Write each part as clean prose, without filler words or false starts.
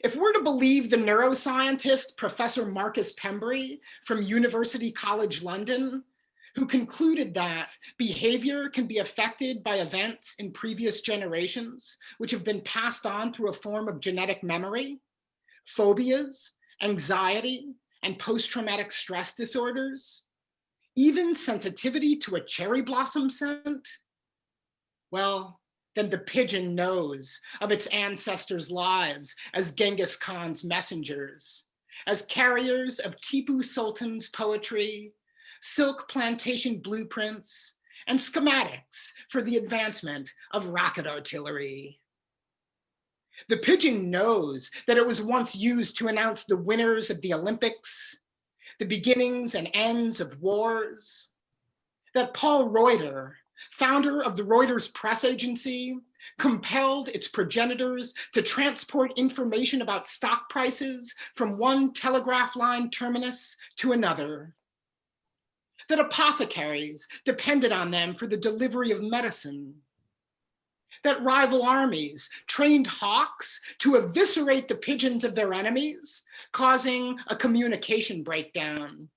If we're to believe the neuroscientist, Professor Marcus Pembry from University College London, who concluded that behavior can be affected by events in previous generations, which have been passed on through a form of genetic memory, phobias, anxiety, and post-traumatic stress disorders, even sensitivity to a cherry blossom scent, well, then the pigeon knows of its ancestors' lives as Genghis Khan's messengers, as carriers of Tipu Sultan's poetry, silk plantation blueprints, and schematics for the advancement of rocket artillery. The pigeon knows that it was once used to announce the winners of the Olympics, the beginnings and ends of wars, that Paul Reuter, founder of the Reuters press agency, compelled its progenitors to transport information about stock prices from one telegraph line terminus to another, that apothecaries depended on them for the delivery of medicine, that rival armies trained hawks to eviscerate the pigeons of their enemies, causing a communication breakdown,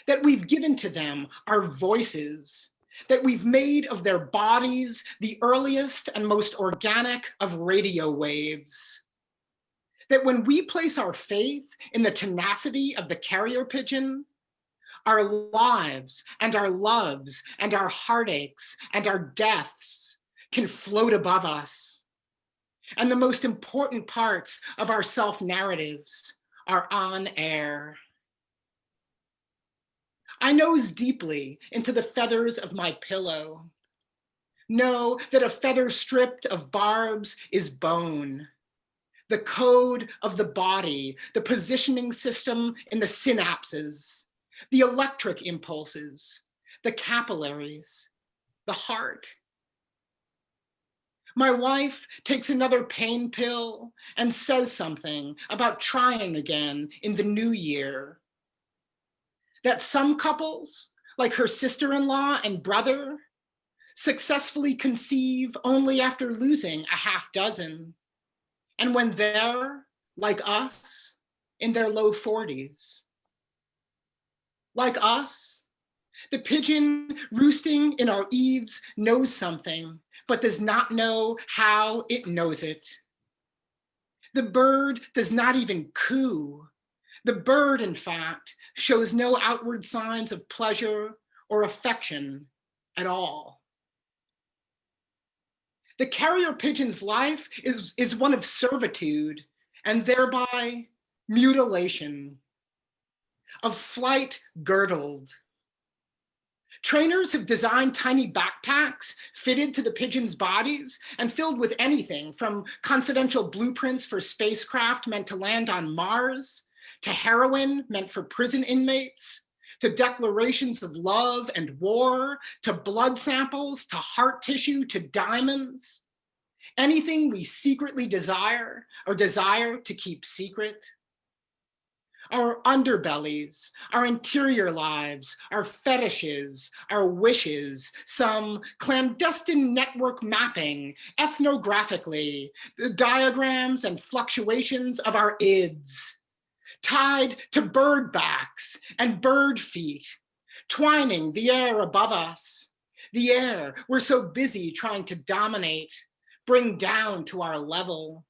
that we've given to them our voices, that we've made of their bodies the earliest and most organic of radio waves, that when we place our faith in the tenacity of the carrier pigeon, our lives and our loves and our heartaches and our deaths can float above us. And the most important parts of our self-narratives are on air. I nose deeply into the feathers of my pillow. Know that a feather stripped of barbs is bone. The code of the body, the positioning system in the synapses, the electric impulses, the capillaries, the heart. My wife takes another pain pill and says something about trying again in the new year. That some couples, like her sister-in-law and brother, successfully conceive only after losing a half dozen, and when they're, like us, in their low 40s. Like us, the pigeon roosting in our eaves knows something, but does not know how it knows it. The bird does not even coo. The bird, in fact, shows no outward signs of pleasure or affection at all. The carrier pigeon's life is one of servitude and thereby mutilation, of flight girdled. Trainers have designed tiny backpacks fitted to the pigeons' bodies and filled with anything from confidential blueprints for spacecraft meant to land on Mars, to heroin meant for prison inmates, to declarations of love and war, to blood samples, to heart tissue, to diamonds. Anything we secretly desire or desire to keep secret. Our underbellies, our interior lives, our fetishes, our wishes, some clandestine network mapping ethnographically, the diagrams and fluctuations of our ids, tied to bird backs and bird feet, twining the air above us, the air we're so busy trying to dominate, bring down to our level.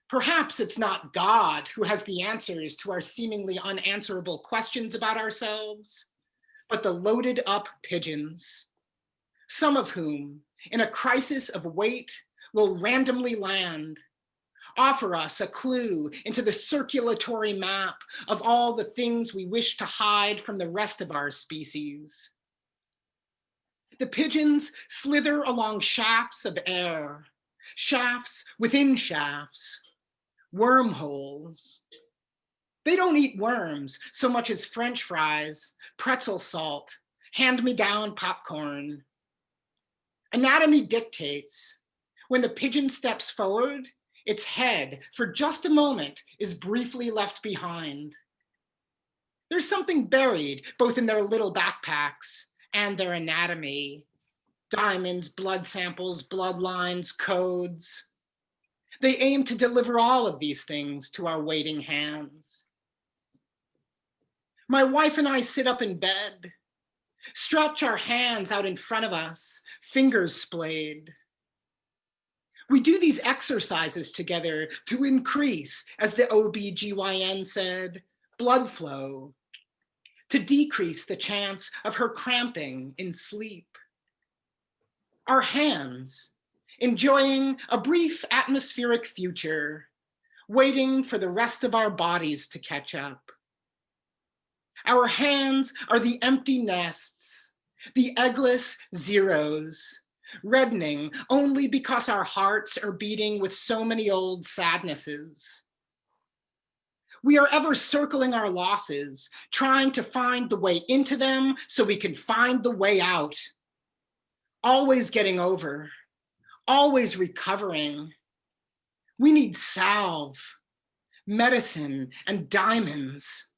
Perhaps it's not God who has the answers to our seemingly unanswerable questions about ourselves, but the loaded up pigeons, some of whom, in a crisis of weight, will randomly land, offer us a clue into the circulatory map of all the things we wish to hide from the rest of our species. The pigeons slither along shafts of air, shafts within shafts, wormholes. They don't eat worms so much as French fries, pretzel salt, hand-me-down popcorn. Anatomy dictates, when the pigeon steps forward, its head, for just a moment, is briefly left behind. There's something buried both in their little backpacks and their anatomy. Diamonds, blood samples, bloodlines, codes. They aim to deliver all of these things to our waiting hands. My wife and I sit up in bed, stretch our hands out in front of us, fingers splayed. We do these exercises together to increase, as the OBGYN said, blood flow, to decrease the chance of her cramping in sleep. Our hands, enjoying a brief atmospheric future, waiting for the rest of our bodies to catch up. Our hands are the empty nests, the eggless zeros, reddening only because our hearts are beating with so many old sadnesses. We are ever circling our losses, trying to find the way into them so we can find the way out. Always getting over, always recovering. We need salve, medicine, and diamonds.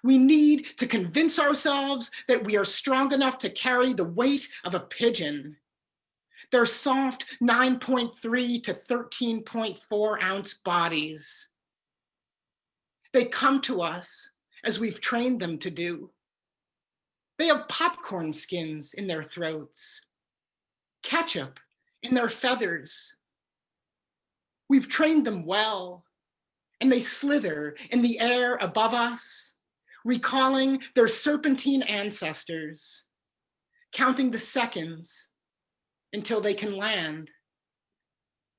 We need to convince ourselves that we are strong enough to carry the weight of a pigeon. Their soft 9.3 to 13.4 ounce bodies. They come to us as we've trained them to do. They have popcorn skins in their throats, ketchup in their feathers. We've trained them well, and they slither in the air above us, recalling their serpentine ancestors, counting the seconds until they can land.